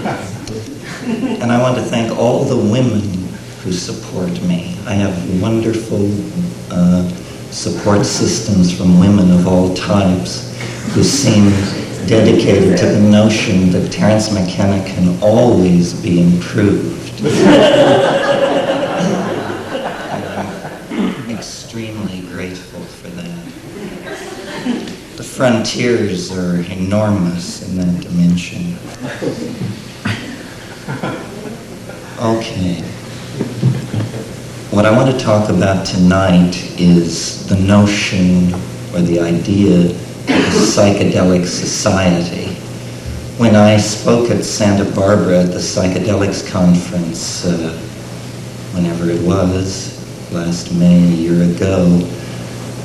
And I want to thank all the women who support me. I have wonderful support systems from women of all types who seem dedicated to the notion that Terrence McKenna can always be improved. I'm extremely grateful for that. The frontiers are enormous in that dimension. Okay. What I want to talk about tonight is the notion or the idea of a psychedelic society. When I spoke at Santa Barbara at the Psychedelics conference, whenever it was, last May, a year ago,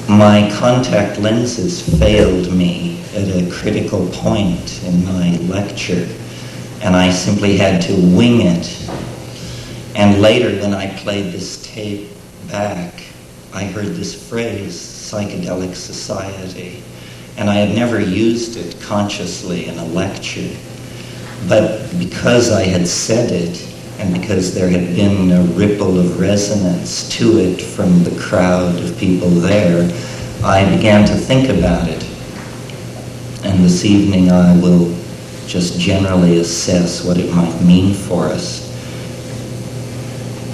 my contact lenses failed me at a critical point in my lecture, and I simply had to wing it. And later, when I played this tape back, I heard this phrase, psychedelic society, and I had never used it consciously in a lecture. But because I had said it, and because there had been a ripple of resonance to it from the crowd of people there, I began to think about it. And this evening I will just generally assess what it might mean for us.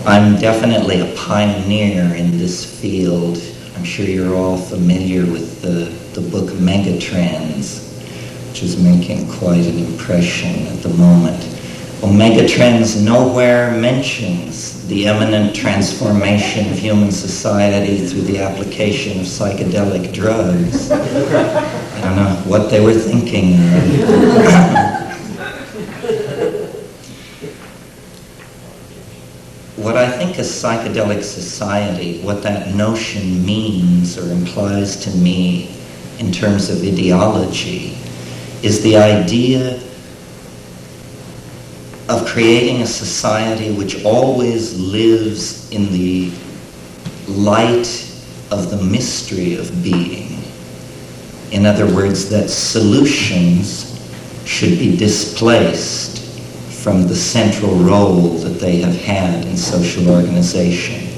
I'm definitely a pioneer in this field. I'm sure you're all familiar with the book Megatrends, which is making quite an impression at the moment. Well, Megatrends nowhere mentions the imminent transformation of human society through the application of psychedelic drugs. I don't know what they were thinking of. What I think a psychedelic society, what that notion means or implies to me in terms of ideology, is the idea of creating a society which always lives in the light of the mystery of being. In other words, that solutions should be displaced from the central role that they have had in social organization.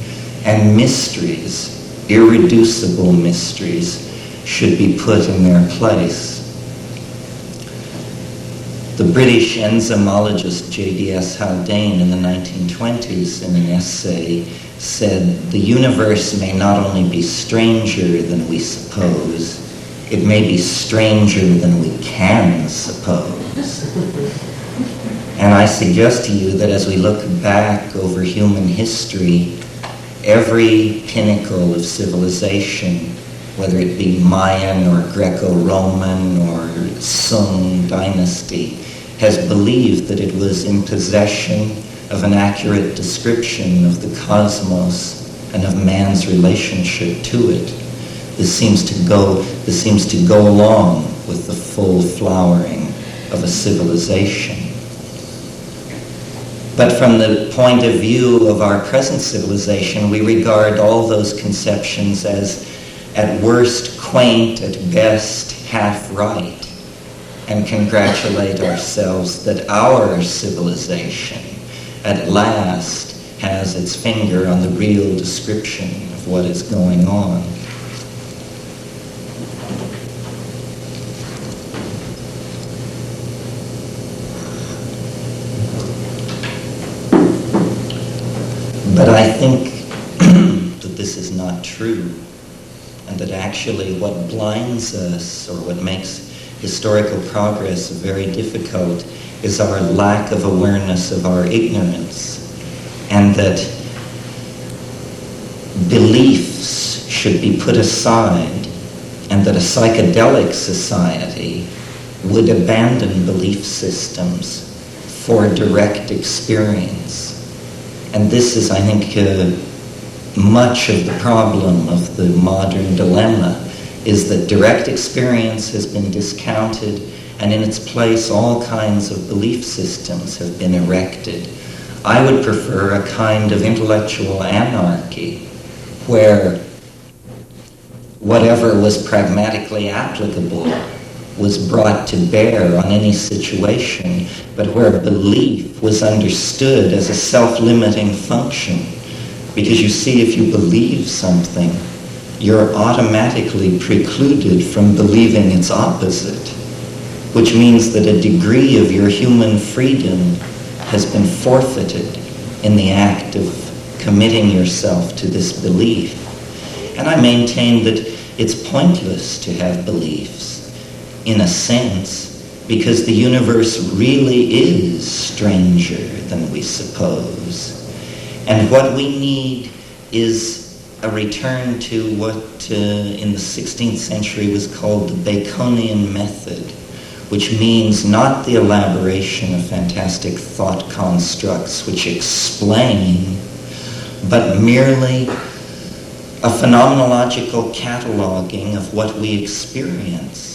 And mysteries, irreducible mysteries, should be put in their place. The British enzymologist J.D.S. Haldane in the 1920s in an essay said, "The universe may not only be stranger than we suppose, it may be stranger than we can suppose." And I suggest to you that as we look back over human history, every pinnacle of civilization, whether it be Mayan or Greco-Roman or Sung dynasty, has believed that it was in possession of an accurate description of the cosmos and of man's relationship to it. This seems to go along with the full flowering of a civilization. But from the point of view of our present civilization, we regard all those conceptions as at worst quaint, at best half right, and congratulate ourselves that our civilization at last has its finger on the real description of what is going on. But I think that this is not true, and that actually what blinds us or what makes historical progress very difficult is our lack of awareness of our ignorance, and that beliefs should be put aside, and that a psychedelic society would abandon belief systems for direct experience. And this is, I think, much of the problem of the modern dilemma, is that direct experience has been discounted, and in its place all kinds of belief systems have been erected. I would prefer a kind of intellectual anarchy where whatever was pragmatically applicable was brought to bear on any situation, but where belief was understood as a self-limiting function. Because you see, if you believe something, you're automatically precluded from believing its opposite, which means that a degree of your human freedom has been forfeited in the act of committing yourself to this belief. And I maintain that it's pointless to have beliefs, in a sense, because the universe really is stranger than we suppose. And what we need is a return to what in the 16th century was called the Baconian method, which means not the elaboration of fantastic thought constructs which explain, but merely a phenomenological cataloging of what we experience.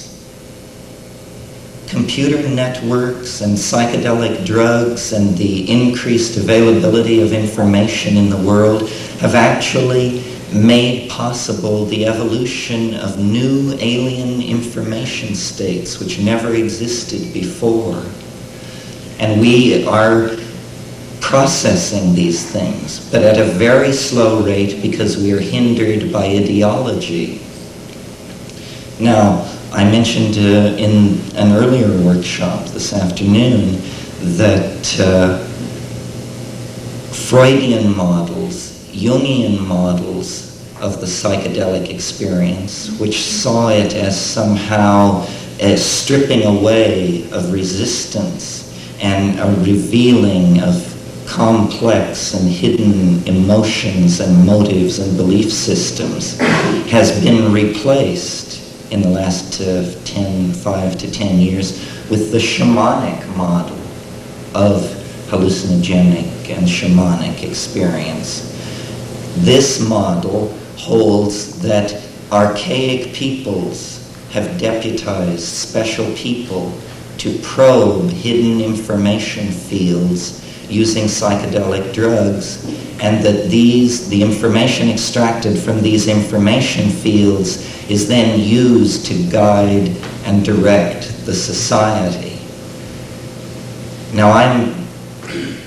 Computer networks and psychedelic drugs and the increased availability of information in the world have actually made possible the evolution of new alien information states which never existed before. And we are processing these things, but at a very slow rate because we are hindered by ideology. Now, I mentioned in an earlier workshop this afternoon that Freudian models, Jungian models of the psychedelic experience, which saw it as somehow a stripping away of resistance and a revealing of complex and hidden emotions and motives and belief systems, has been replaced in the last 5 to 10 years with the shamanic model of hallucinogenic and shamanic experience. This model holds that archaic peoples have deputized special people to probe hidden information fields using psychedelic drugs, and that the information extracted from these information fields is then used to guide and direct the society. Now, I'm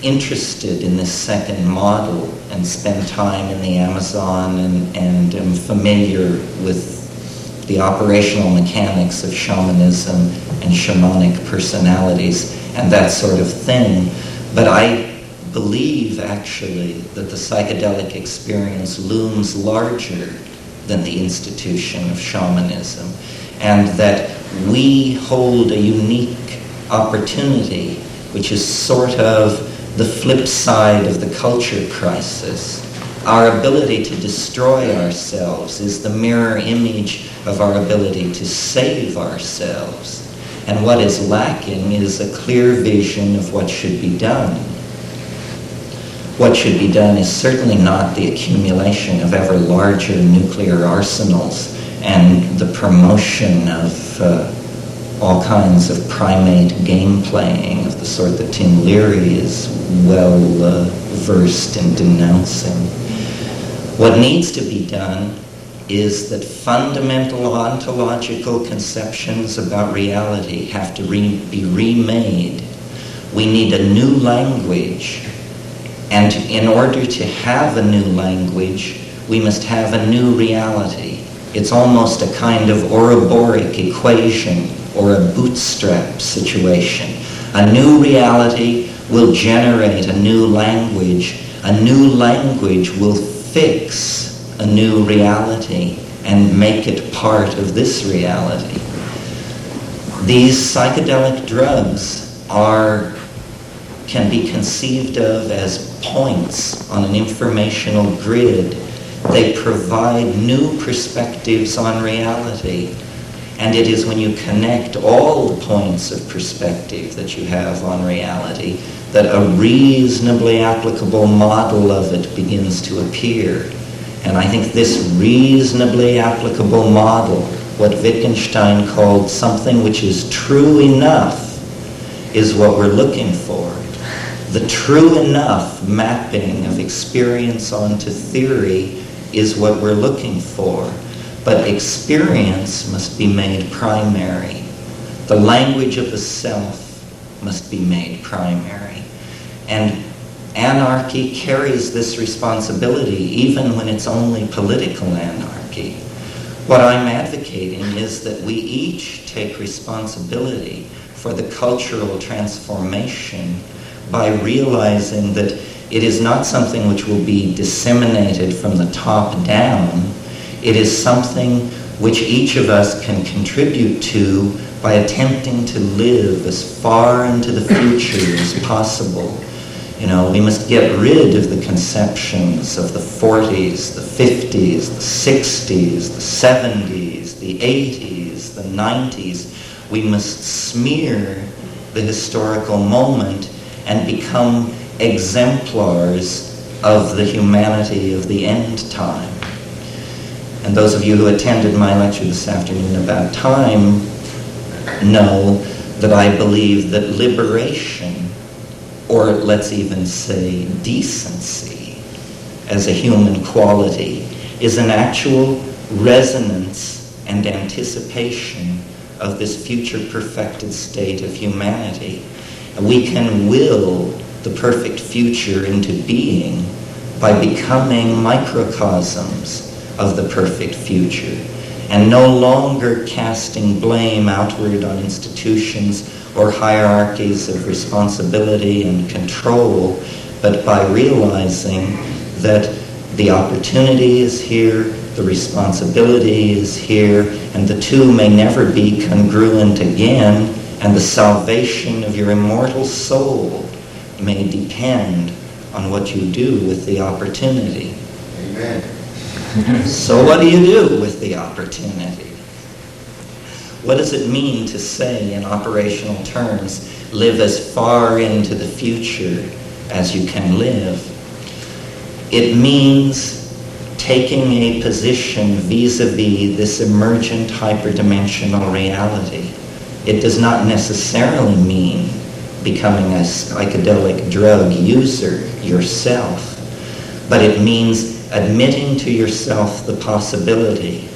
interested in this second model and spend time in the Amazon and am familiar with the operational mechanics of shamanism and shamanic personalities and that sort of thing. But I believe, actually, that the psychedelic experience looms larger than the institution of shamanism, and that we hold a unique opportunity, which is sort of the flip side of the culture crisis. Our ability to destroy ourselves is the mirror image of our ability to save ourselves. And what is lacking is a clear vision of what should be done. What should be done is certainly not the accumulation of ever larger nuclear arsenals and the promotion of all kinds of primate game playing of the sort that Tim Leary is well versed in denouncing. What needs to be done is that fundamental ontological conceptions about reality have to be remade. We need a new language, and in order to have a new language, we must have a new reality. It's almost a kind of Ouroboros equation or a bootstrap situation. A new reality will generate a new language. A new language will fix a new reality and make it part of this reality. These psychedelic drugs can be conceived of as points on an informational grid. They provide new perspectives on reality. And it is when you connect all the points of perspective that you have on reality that a reasonably applicable model of it begins to appear. And I think this reasonably applicable model, what Wittgenstein called something which is true enough, is what we're looking for. The true enough mapping of experience onto theory is what we're looking for. But experience must be made primary. The language of the self must be made primary. And anarchy carries this responsibility even when it's only political anarchy. What I'm advocating is that we each take responsibility for the cultural transformation by realizing that it is not something which will be disseminated from the top down. It is something which each of us can contribute to by attempting to live as far into the future as possible. You know, we must get rid of the conceptions of the 40s, the 50s, the 60s, the 70s, the 80s, the 90s. We must smear the historical moment and become exemplars of the humanity of the end time. And those of you who attended my lecture this afternoon about time know that I believe that liberation, or let's even say decency, as a human quality, is an actual resonance and anticipation of this future perfected state of humanity. And we can will the perfect future into being by becoming microcosms of the perfect future, and no longer casting blame outward on institutions or hierarchies of responsibility and control, but by realizing that the opportunity is here, the responsibility is here, and the two may never be congruent again, and the salvation of your immortal soul may depend on what you do with the opportunity. Amen. So what do you do with the opportunity? What does it mean to say in operational terms, live as far into the future as you can live? It means taking a position vis-a-vis this emergent hyperdimensional reality. It does not necessarily mean becoming a psychedelic drug user yourself, but it means admitting to yourself the possibility.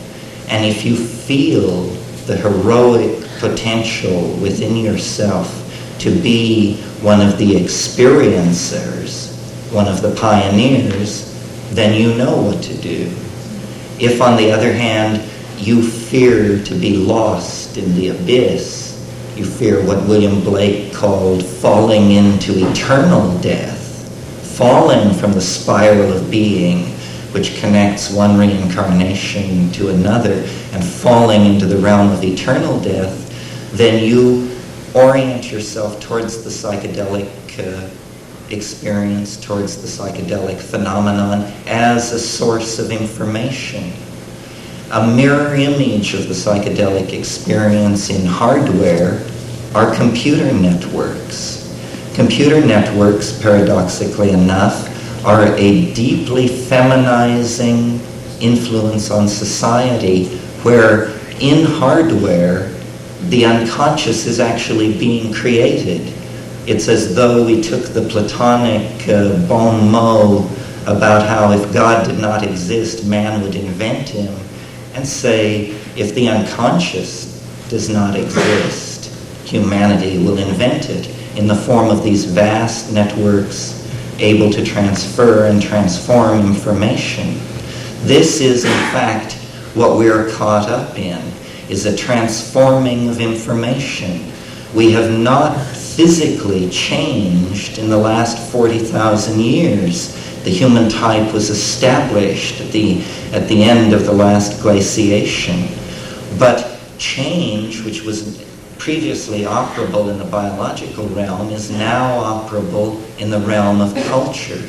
And if you feel the heroic potential within yourself to be one of the experiencers, one of the pioneers, then you know what to do. If, on the other hand, you fear to be lost in the abyss, you fear what William Blake called falling into eternal death, falling from the spiral of being, which connects one reincarnation to another, and falling into the realm of eternal death, then you orient yourself towards the psychedelic experience, towards the psychedelic phenomenon as a source of information. A mirror image of the psychedelic experience in hardware are computer networks. Computer networks, paradoxically enough, are a deeply feminizing influence on society, where in hardware, the unconscious is actually being created. It's as though we took the Platonic bon mot about how if God did not exist, man would invent him, and say, if the unconscious does not exist, humanity will invent it in the form of these vast networks able to transfer and transform information. This is, in fact, what we are caught up in, is a transforming of information. We have not physically changed in the last 40,000 years. The human type was established at the end of the last glaciation. But change, which was previously operable in the biological realm, is now operable in the realm of culture.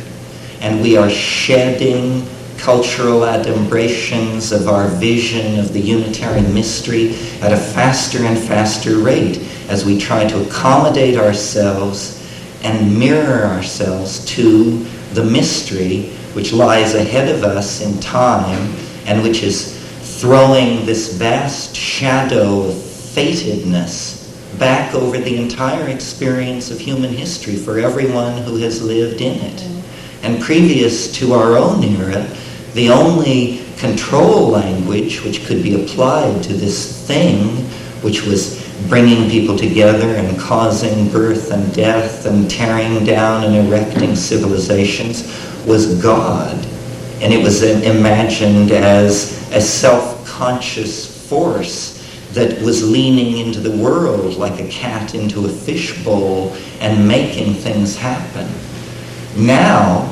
And we are shedding cultural adumbrations of our vision of the unitary mystery at a faster and faster rate as we try to accommodate ourselves and mirror ourselves to the mystery which lies ahead of us in time and which is throwing this vast shadow of fatedness back over the entire experience of human history for everyone who has lived in it. And previous to our own era, the only control language which could be applied to this thing, which was bringing people together and causing birth and death and tearing down and erecting civilizations was God. And it was imagined as a self-conscious force that was leaning into the world like a cat into a fishbowl and making things happen. Now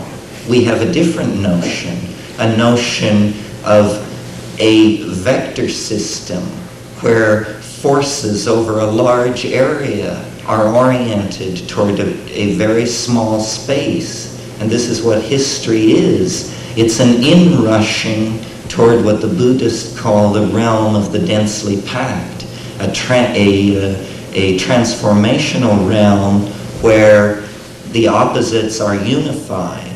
we have a different notion, a notion of a vector system where forces over a large area are oriented toward a very small space. And this is what history is. It's an inrushing toward what the Buddhists call the realm of the densely packed, a transformational realm where the opposites are unified.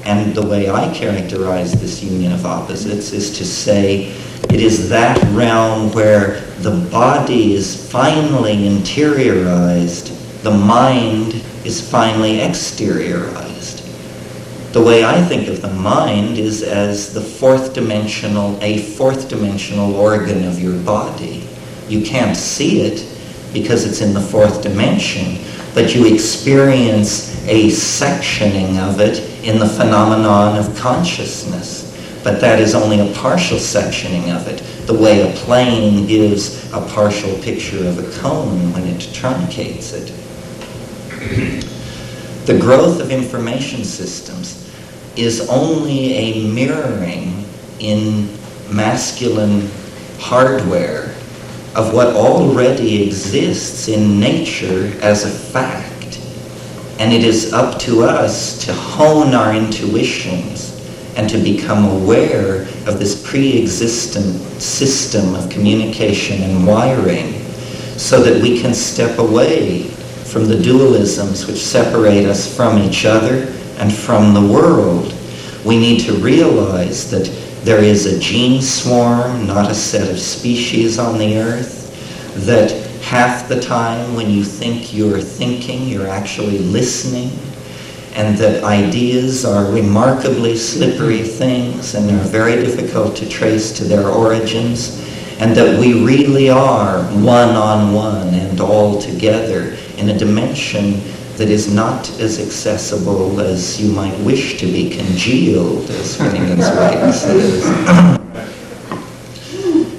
And the way I characterize this union of opposites is to say it is that realm where the body is finally interiorized, the mind is finally exteriorized. The way I think of the mind is as a fourth dimensional organ of your body. You can't see it because it's in the fourth dimension, but you experience a sectioning of it in the phenomenon of consciousness. But that is only a partial sectioning of it, the way a plane gives a partial picture of a cone when it truncates it. The growth of information systems is only a mirroring in masculine hardware of what already exists in nature as a fact. And it is up to us to hone our intuitions and to become aware of this pre-existent system of communication and wiring so that we can step away from the dualisms which separate us from each other and from the world. We need to realize that there is a gene swarm, not a set of species on the earth, that half the time when you think you're thinking, you're actually listening, and that ideas are remarkably slippery things and are very difficult to trace to their origins, and that we really are one-on-one and all together in a dimension that is not as accessible as you might wish to be, congealed, as Finnegan's Wake says.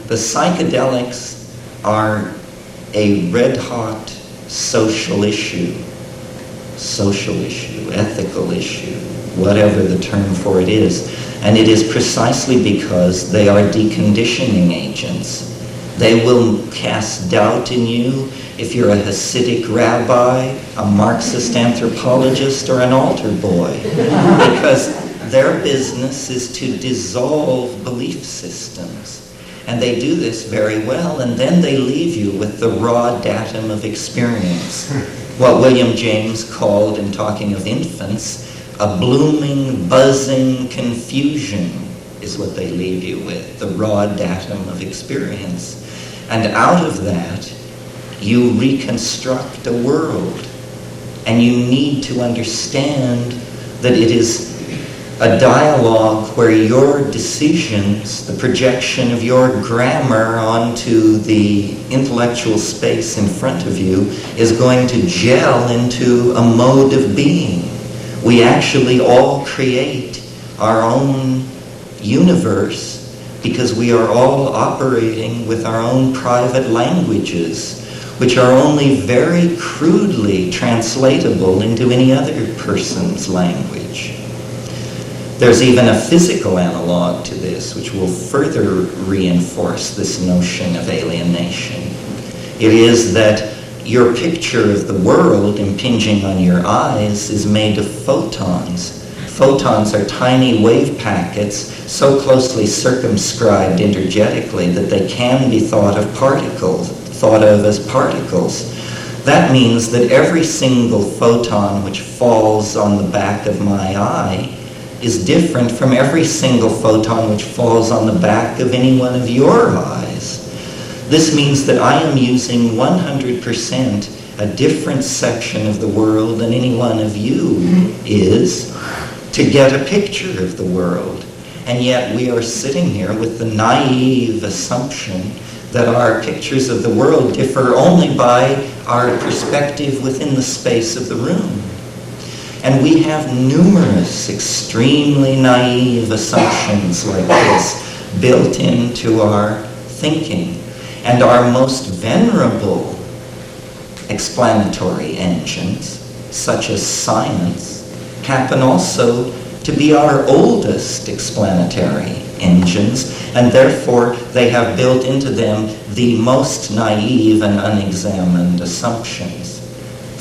The psychedelics are a red-hot social issue, ethical issue, whatever the term for it is. And it is precisely because they are deconditioning agents. They will cast doubt in you if you're a Hasidic rabbi, a Marxist anthropologist, or an altar boy, because their business is to dissolve belief systems. And they do this very well, and then they leave you with the raw datum of experience. What William James called, in talking of infants, a blooming, buzzing confusion is what they leave you with, the raw datum of experience. And out of that, you reconstruct a world. And you need to understand that it is a dialogue where your decisions, the projection of your grammar onto the intellectual space in front of you, is going to gel into a mode of being. We actually all create our own universe because we are all operating with our own private languages, which are only very crudely translatable into any other person's language. There's even a physical analog to this, which will further reinforce this notion of alienation. It is that your picture of the world impinging on your eyes is made of photons. Photons are tiny wave packets so closely circumscribed energetically that they can be thought of as particles. That means that every single photon which falls on the back of my eye is different from every single photon which falls on the back of any one of your eyes. This means that I am using 100% a different section of the world than any one of you is to get a picture of the world. And yet we are sitting here with the naive assumption that our pictures of the world differ only by our perspective within the space of the room. And we have numerous extremely naive assumptions like this built into our thinking. And our most venerable explanatory engines, such as science, happen also to be our oldest explanatory engines, and therefore they have built into them the most naive and unexamined assumptions.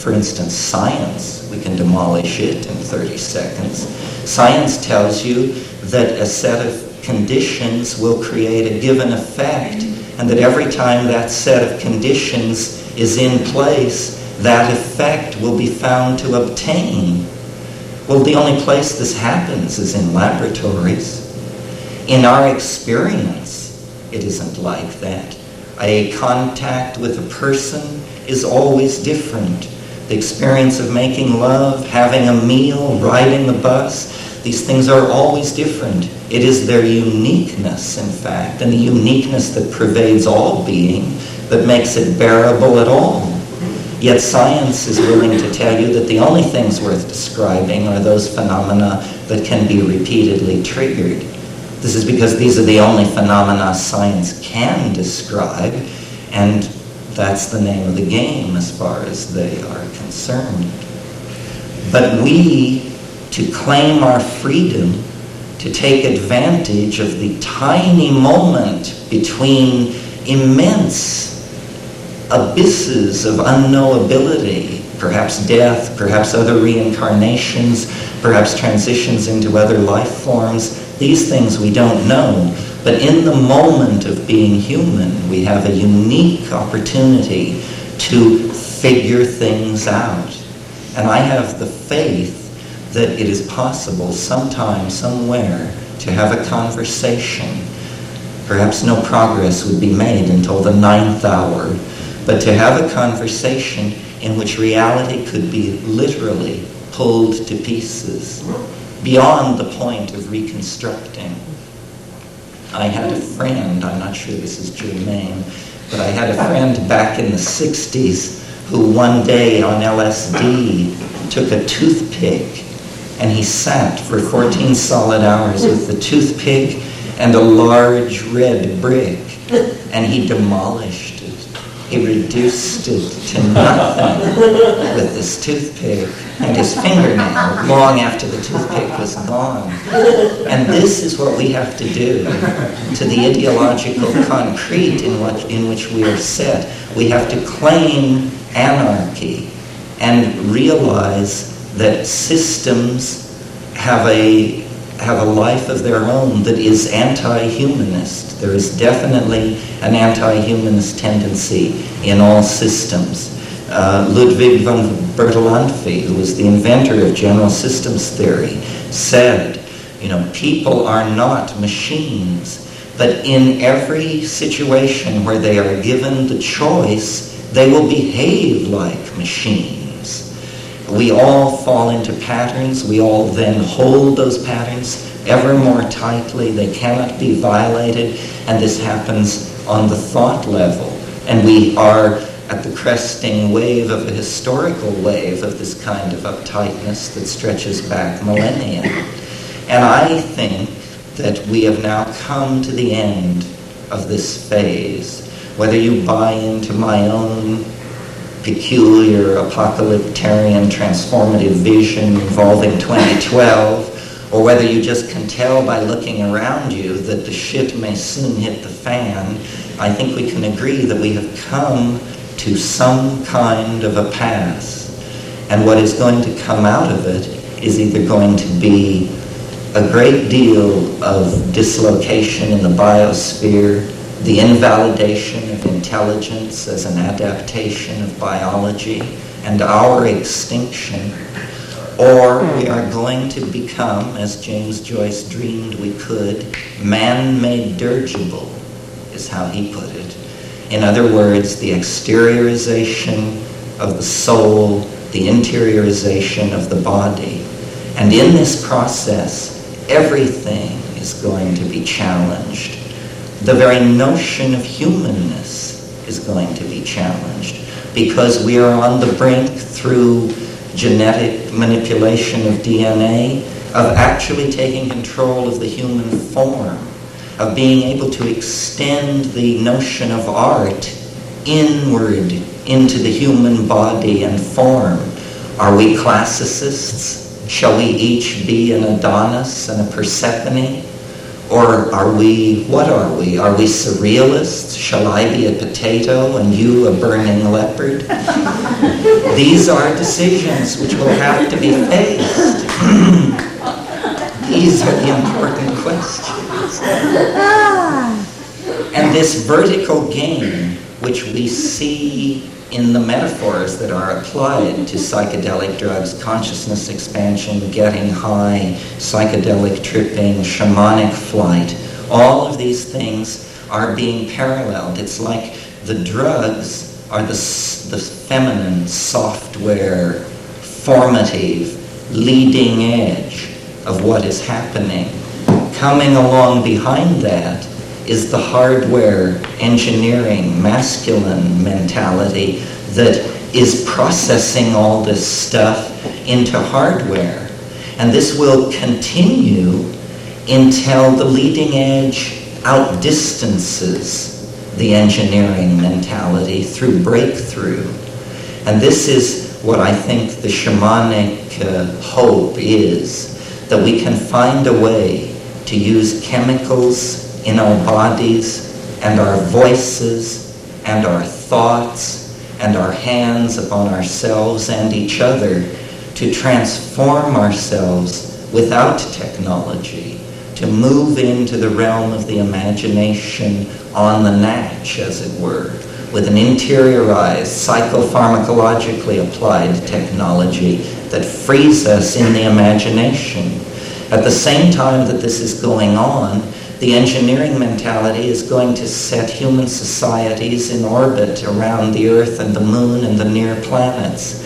For instance, science, we can demolish it in 30 seconds. Science tells you that a set of conditions will create a given effect, and that every time that set of conditions is in place, that effect will be found to obtain. Well, the only place this happens is in laboratories. In our experience, it isn't like that. A contact with a person is always different. The experience of making love, having a meal, riding the bus, these things are always different. It is their uniqueness, in fact, and the uniqueness that pervades all being that makes it bearable at all. Yet science is willing to tell you that the only things worth describing are those phenomena that can be repeatedly triggered. This is because these are the only phenomena science can describe, and that's the name of the game as far as they are concerned. But we, to claim our freedom, to take advantage of the tiny moment between immense abysses of unknowability, perhaps death, perhaps other reincarnations, perhaps transitions into other life forms. These things we don't know. But in the moment of being human, we have a unique opportunity to figure things out. And I have the faith that it is possible sometime, somewhere, to have a conversation. Perhaps no progress would be made until the 9th hour, but to have a conversation in which reality could be literally pulled to pieces, beyond the point of reconstructing. I had a friend, I'm not sure this is germane, but I had a friend back in the 60s who one day on LSD took a toothpick and he sat for 14 solid hours with the toothpick and a large red brick, and he demolished it. He reduced it to nothing with this toothpick and his fingernail long after the toothpick was gone. And this is what we have to do to the ideological concrete in which we are set. We have to claim anarchy and realize that systems have a life of their own that is anti-humanist. There is definitely an anti-humanist tendency in all systems. Ludwig von Bertalanffy, who was the inventor of general systems theory, said, people are not machines, but in every situation where they are given the choice, they will behave like machines. We all fall into patterns. We all then hold those patterns ever more tightly. They cannot be violated, and this happens on the thought level. And we are at the cresting wave of a historical wave of this kind of uptightness that stretches back millennia. And I think that we have now come to the end of this phase. Whether you buy into my own peculiar apocalyptarian transformative vision involving 2012, or whether you just can tell by looking around you that the shit may soon hit the fan, I think we can agree that we have come to some kind of a pass. And what is going to come out of it is either going to be a great deal of dislocation in the biosphere, the invalidation of intelligence as an adaptation of biology, and our extinction, or we are going to become, as James Joyce dreamed we could, man-made dirigible, is how he put it. In other words, the exteriorization of the soul, the interiorization of the body. And in this process, everything is going to be challenged. the very notion of humanness is going to be challenged, because we are on the brink, through genetic manipulation of DNA, of actually taking control of the human form, of being able to extend the notion of art inward into the human body and form. Are we classicists? Shall we each be an Adonis and a Persephone? Or are we, what are we? Are we surrealists? Shall I be a potato and you a burning leopard? These are decisions which will have to be faced. These are the important questions. And this vertical game, which we see in the metaphors that are applied to psychedelic drugs, consciousness expansion, getting high, psychedelic tripping, shamanic flight, all of these things are being paralleled. It's like the drugs are the feminine, software, formative, leading edge of what is happening. Coming along behind that is the hardware, engineering, masculine mentality that is processing all this stuff into hardware. And this will continue until the leading edge outdistances the engineering mentality through breakthrough. And this is what I think the shamanic hope is, that we can find a way to use chemicals in our bodies and our voices and our thoughts and our hands upon ourselves and each other to transform ourselves without technology, to move into the realm of the imagination on the natch, as it were, with an interiorized, psychopharmacologically applied technology that frees us in the imagination. At the same time that this is going on, the engineering mentality is going to set human societies in orbit around the Earth and the Moon and the near planets.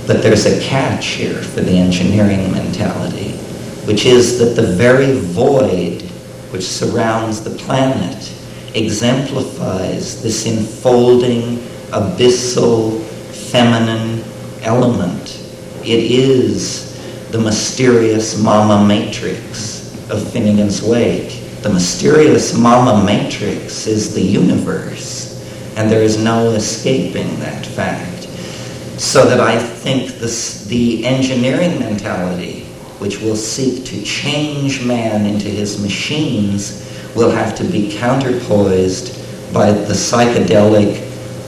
But there's a catch here for the engineering mentality, which is that the very void which surrounds the planet exemplifies this enfolding, abyssal, feminine element. It is the mysterious mama matrix of Finnegan's Wake. The mysterious mama matrix is the universe, and there is no escaping that fact. So that I think the engineering mentality, which will seek to change man into his machines, will have to be counterpoised by the psychedelic,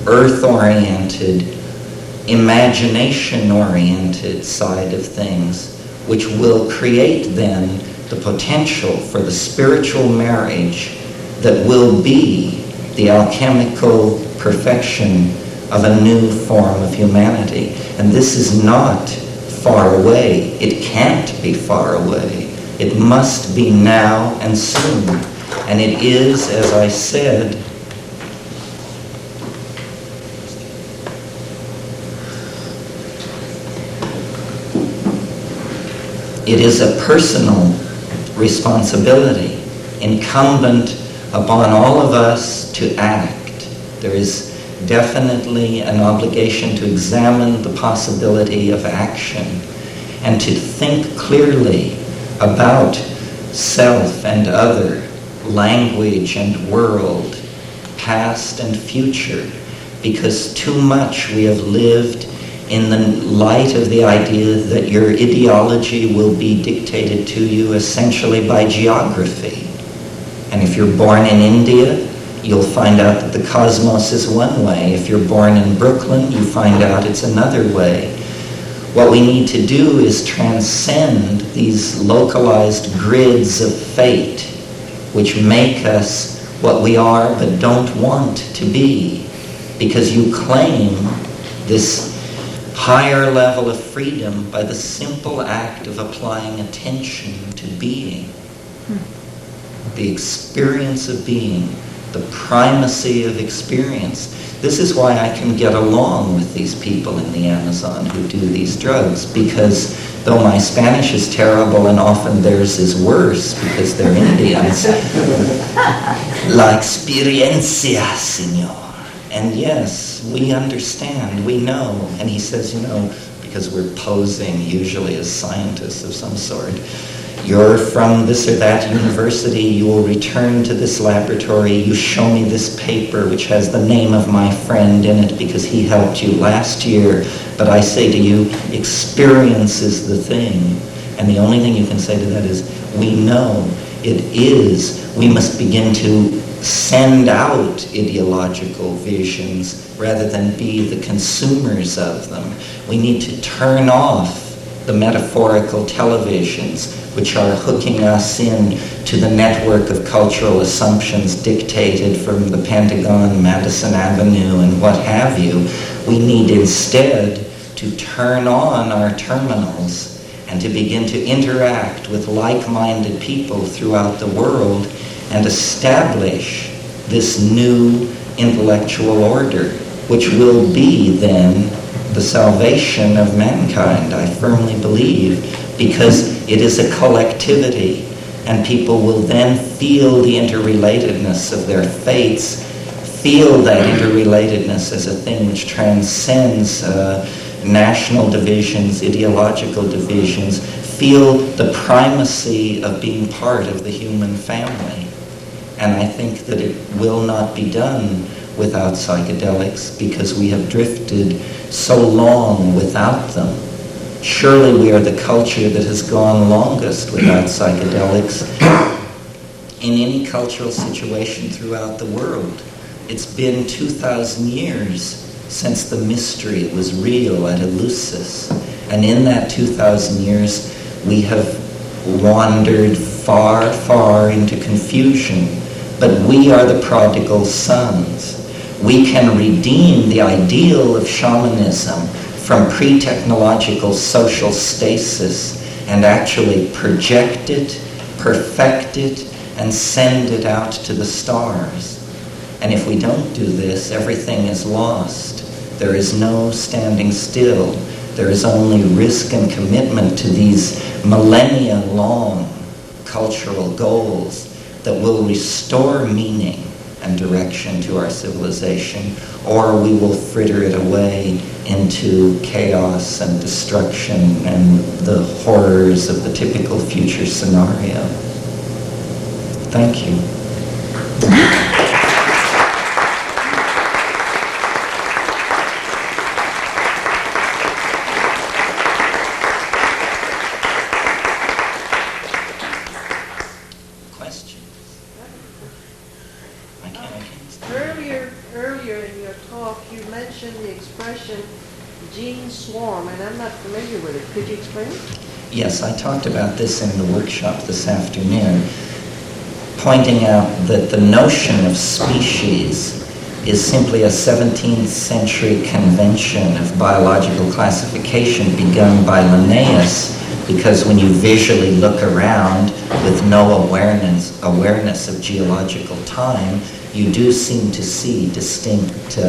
earth-oriented, imagination-oriented side of things, which will create then the potential for the spiritual marriage that will be the alchemical perfection of a new form of humanity. And this is not far away. It can't be far away. It must be now and soon. And it is, as I said, it is a personal responsibility incumbent upon all of us to act. There is definitely an obligation to examine the possibility of action and to think clearly about self and other, language and world, past and future, because too much we have lived in the light of the idea that your ideology will be dictated to you essentially by geography. And if you're born in India, you'll find out that the cosmos is one way. If you're born in Brooklyn, you find out it's another way. What we need to do is transcend these localized grids of fate, which make us what we are but don't want to be, because you claim this higher level of freedom by the simple act of applying attention to being. The experience of being the primacy of experience. This is why I can get along with these people in the Amazon who do these drugs, because though my Spanish is terrible and often theirs is worse because they're Indians, la experiencia, señor. And yes, we understand, we know. And he says, because we're posing usually as scientists of some sort, you're from this or that university, you will return to this laboratory, you show me this paper which has the name of my friend in it because he helped you last year, but I say to you, experience is the thing. And the only thing you can say to that is, we know it is. We must begin to send out ideological visions rather than be the consumers of them. We need to turn off the metaphorical televisions which are hooking us in to the network of cultural assumptions dictated from the Pentagon, Madison Avenue, and what have you. We need instead to turn on our terminals and to begin to interact with like-minded people throughout the world and establish this new intellectual order, which will be then the salvation of mankind, I firmly believe, because it is a collectivity, and people will then feel the interrelatedness of their fates, feel that interrelatedness as a thing which transcends national divisions, ideological divisions, feel the primacy of being part of the human family. And I think that it will not be done without psychedelics because we have drifted so long without them. Surely we are the culture that has gone longest without psychedelics in any cultural situation throughout the world. It's been 2,000 years since the mystery was real at Eleusis. And in that 2,000 years, we have wandered far, far into confusion. But we are the prodigal sons. We can redeem the ideal of shamanism from pre-technological social stasis and actually project it, perfect it, and send it out to the stars. And if we don't do this, everything is lost. There is no standing still. There is only risk and commitment to these millennia-long cultural goals that will restore meaning and direction to our civilization, or we will fritter it away into chaos and destruction and the horrors of the typical future scenario. Thank you. Earlier in your talk, you mentioned the expression gene swarm, and I'm not familiar with it. Could you explain it? Yes, I talked about this in the workshop this afternoon, pointing out that the notion of species is simply a 17th century convention of biological classification begun by Linnaeus, because when you visually look around with no awareness of geological time, you do seem to see distinct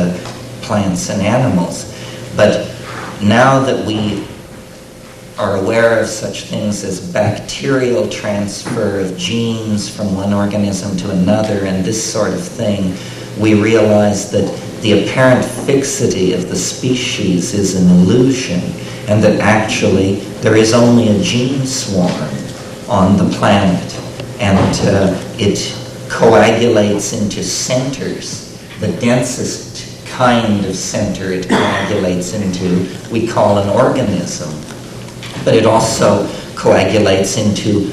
plants and animals. But now that we are aware of such things as bacterial transfer of genes from one organism to another and this sort of thing, we realize that the apparent fixity of the species is an illusion, and that actually there is only a gene swarm on the planet, and it coagulates into centers. The densest kind of center it coagulates into we call an organism, but it also coagulates into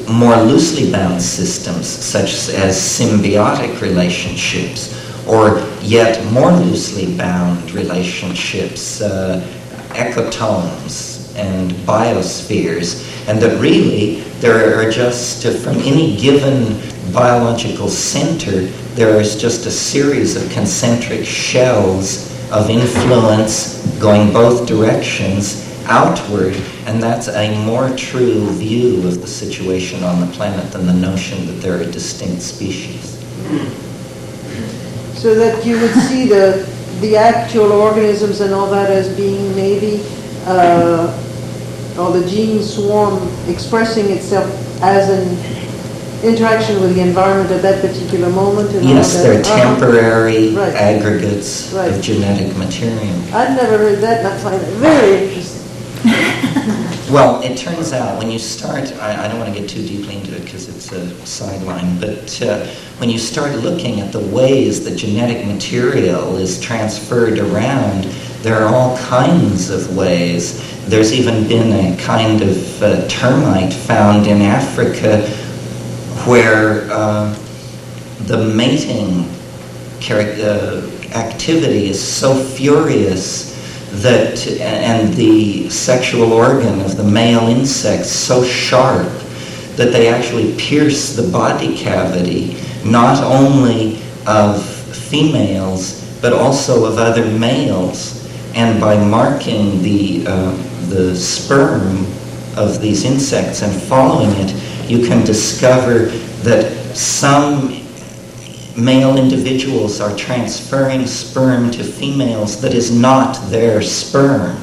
more loosely bound systems such as symbiotic relationships, or yet more loosely bound relationships, ecotomes and biospheres, and that really there are just, from any given biological center, there is just a series of concentric shells of influence going both directions outward, and that's a more true view of the situation on the planet than the notion that there are distinct species. So that you would see the actual organisms and all that as being maybe, or the gene swarm expressing itself as an interaction with the environment at that particular moment. And Yes, all they're that. temporary Right. aggregates Right. of genetic material. I'd never heard that, and I find it very interesting. Well, it turns out when you start, I don't want to get too deeply into it because it's a sideline, but when you start looking at the ways that genetic material is transferred around, there are all kinds of ways. There's even been a kind of termite found in Africa where the mating activity is so furious that, and the sexual organ of the male insects so sharp that they actually pierce the body cavity, not only of females, but also of other males. And by marking the sperm of these insects and following it, you can discover that some male individuals are transferring sperm to females that is not their sperm.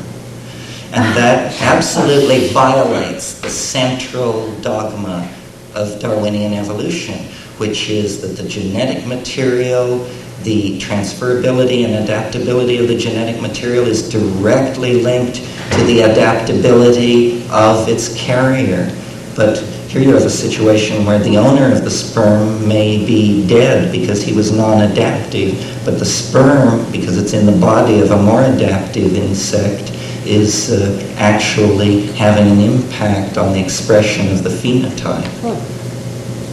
And that absolutely violates the central dogma of Darwinian evolution, which is that the genetic material, the transferability and adaptability of the genetic material is directly linked to the adaptability of its carrier. But here you have a situation where the owner of the sperm may be dead because he was non-adaptive, but the sperm, because it's in the body of a more adaptive insect, is actually having an impact on the expression of the phenotype.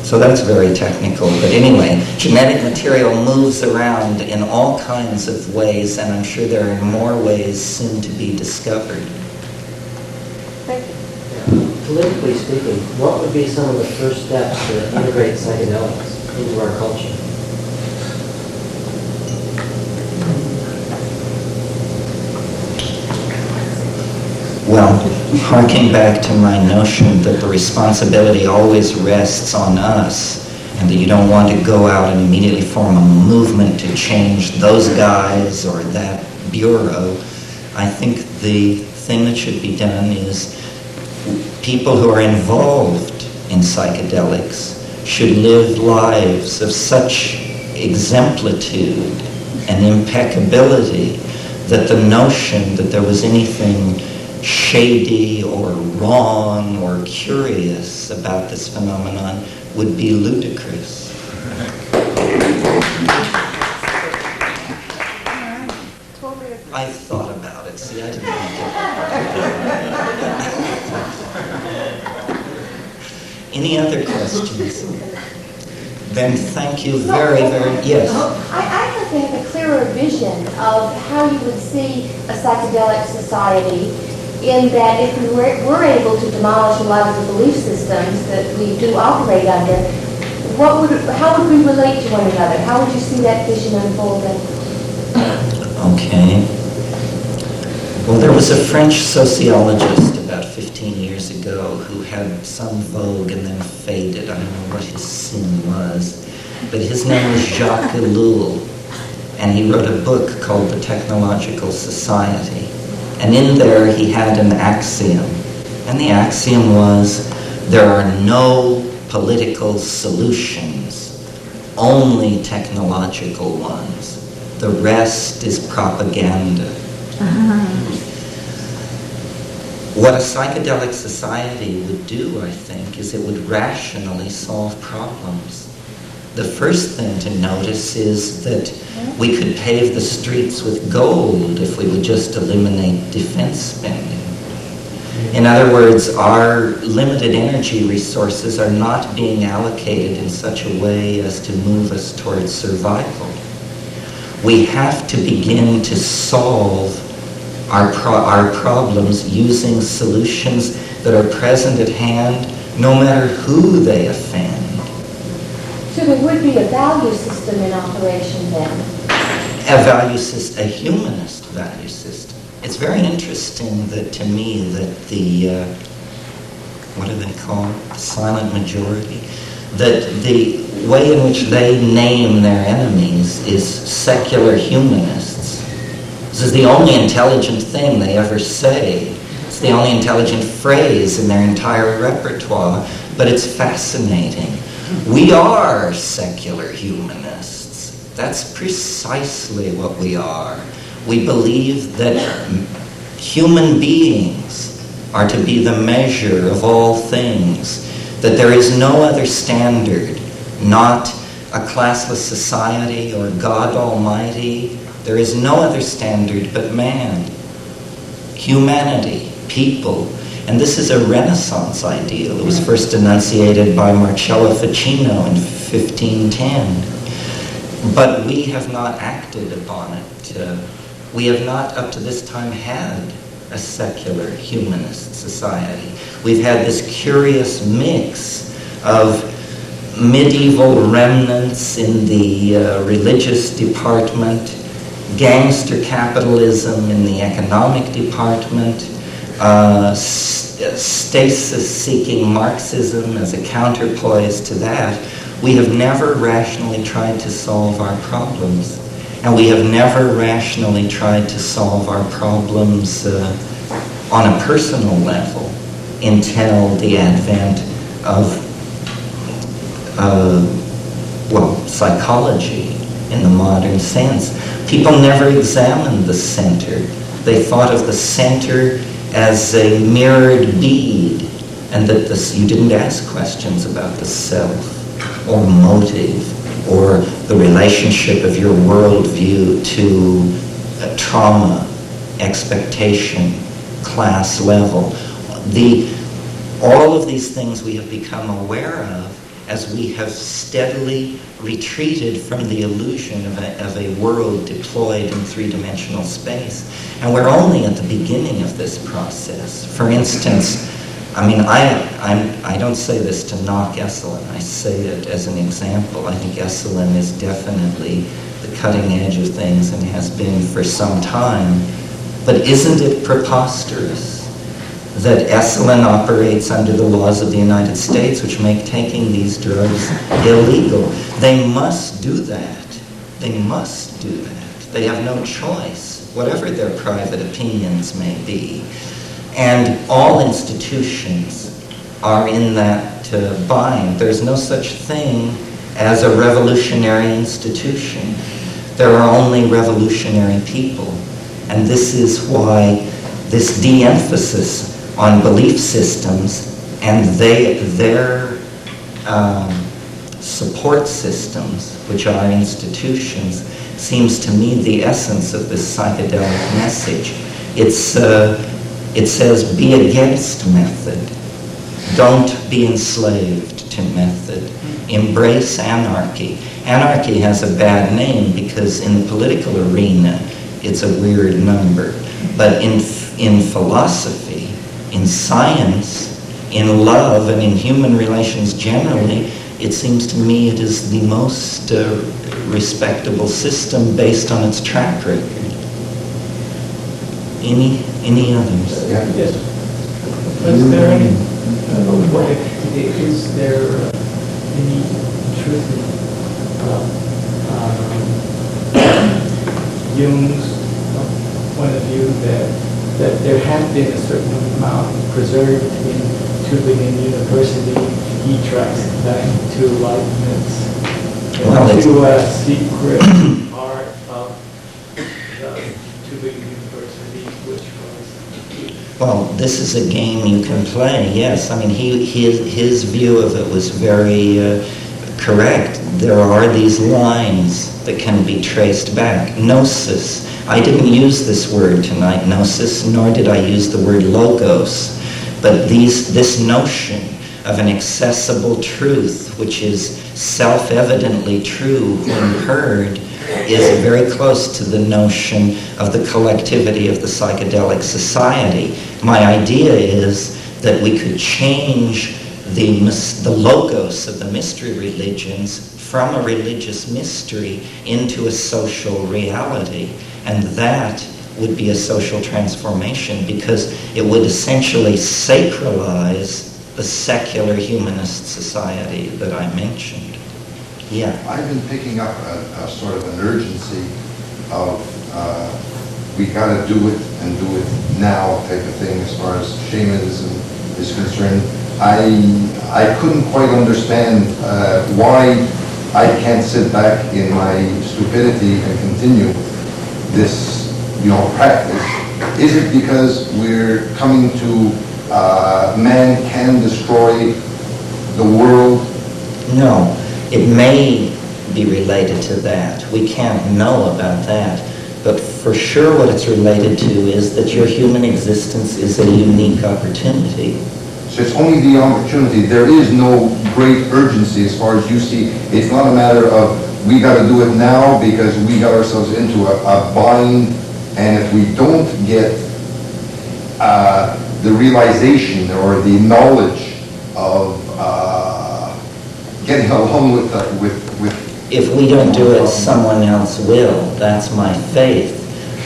So that's very technical, but anyway, genetic material moves around in all kinds of ways, and I'm sure there are more ways soon to be discovered. Thank you. Politically speaking, what would be some of the first steps to integrate psychedelics into our culture? Well, harking back to my notion that the responsibility always rests on us, and that you don't want to go out and immediately form a movement to change those guys or that bureau, I think the thing that should be done is people who are involved in psychedelics should live lives of such exemplitude and impeccability that the notion that there was anything shady or wrong or curious about this phenomenon would be ludicrous. I thought about it. See, I didn't think Any other questions? Then thank you very, yes. I'd like to have a clearer vision of how you would see a psychedelic society, in that if we were able to demolish a lot of the belief systems that we do operate under, how would we relate to one another? How would you see that vision unfolding? Okay. Well, there was a French sociologist about 15 years ago who had some vogue and then faded. I don't know what his sin was. But his name was Jacques Ellul, and he wrote a book called The Technological Society. And in there he had an axiom. And the axiom was, there are no political solutions, only technological ones. The rest is propaganda. What a psychedelic society would do, I think, is it would rationally solve problems. The first thing to notice is that we could pave the streets with gold if we would just eliminate defense spending. In other words, our limited energy resources are not being allocated in such a way as to move us towards survival. We have to begin to solve our problems using solutions that are present at hand, no matter who they offend. So there would be a value system in operation then? A value system, a humanist value system. It's very interesting that, to me, that the, what do they call it, the silent majority, that the way in which they name their enemies is secular humanists. This is the only intelligent thing they ever say. It's the only intelligent phrase in their entire repertoire, but it's fascinating. We are secular humanists. That's precisely what we are. We believe that human beings are to be the measure of all things, that there is no other standard, not a classless society or God Almighty. There is no other standard but man, humanity, people. And this is a Renaissance ideal. It was first enunciated by Marcello Ficino in 1510. But we have not acted upon it. We have not, up to this time, had a secular humanist society. We've had this curious mix of medieval remnants in the religious department, gangster capitalism in the economic department, stasis-seeking Marxism as a counterpoise to that. We have never rationally tried to solve our problems. And we have never rationally tried to solve our problems on a personal level until the advent of, psychology in the modern sense. People never examined the center. They thought of the center as a mirrored bead, and that you didn't ask questions about the self or motive or the relationship of your worldview to trauma, expectation, class level. All of these things we have become aware of as we have steadily retreated from the illusion of a world deployed in three-dimensional space. And we're only at the beginning of this process. For instance, I don't say this to knock Esalen. I say it as an example. I think Esalen is definitely the cutting edge of things and has been for some time. But isn't it preposterous that Esalen operates under the laws of the United States, which make taking these drugs illegal? They must do that. They must do that. They have no choice, whatever their private opinions may be. And all institutions are in that bind. There's no such thing as a revolutionary institution. There are only revolutionary people. And this is why this de-emphasis on belief systems and their support systems, which are institutions, seems to me the essence of this psychedelic message. It says, be against method. Don't be enslaved to method. Embrace anarchy. Anarchy has a bad name because in the political arena, it's a weird number. But in philosophy, in science, in love, and in human relations generally, it seems to me it is the most respectable system based on its track record. Any others? Yes. Is there any truth in Jung's point of view that there has been a certain amount preserved in Tübingen University? He tracks back to Leibniz, to a secret part of the Tübingen University, which was... Well, this is a game you can play, yes. I mean, his view of it was very correct. There are these lines that can be traced back. Gnosis. I didn't use this word tonight, gnosis, nor did I use the word logos. But this notion of an accessible truth, which is self-evidently true when heard, is very close to the notion of the collectivity of the psychedelic society. My idea is that we could change the logos of the mystery religions from a religious mystery into a social reality. And that would be a social transformation because it would essentially sacralize the secular humanist society that I mentioned. Yeah. I've been picking up a sort of an urgency of we got to do it and do it now type of thing as far as shamanism is concerned. I couldn't quite understand why I can't sit back in my stupidity and continue this, practice. Is it because we're coming to man can destroy the world? No, it may be related to that. We can't know about that. But for sure what it's related to is that your human existence is a unique opportunity. So it's only the opportunity. There is no great urgency as far as you see. It's not a matter of we got to do it now because we got ourselves into a bind, and if we don't get the realization or the knowledge of getting along with If we don't do it, someone else will. That's my faith.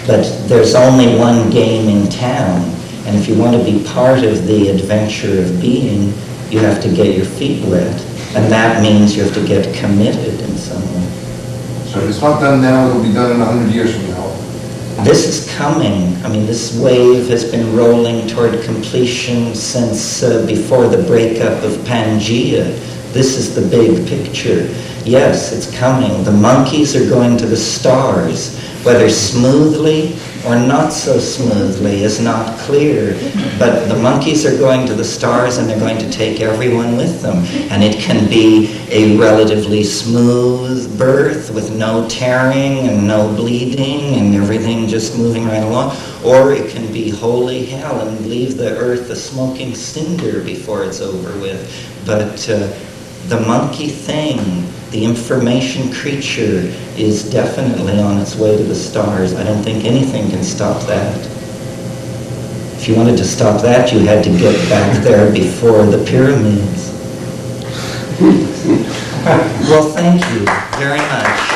But there's only one game in town, and if you want to be part of the adventure of being, you have to get your feet wet, and that means you have to get committed in some way. So if it's not done now, it'll be done in 100 years from now. This is coming. I mean, this wave has been rolling toward completion since before the breakup of Pangea. This is the big picture. Yes, it's coming. The monkeys are going to the stars. Whether smoothly or not so smoothly is not clear. But the monkeys are going to the stars, and they're going to take everyone with them. And it can be a relatively smooth birth with no tearing and no bleeding and everything just moving right along. Or it can be holy hell and leave the earth a smoking cinder before it's over with. But the monkey thing, the information creature, is definitely on its way to the stars. I don't think anything can stop that. If you wanted to stop that, you had to get back there before the pyramids. Well, thank you very much.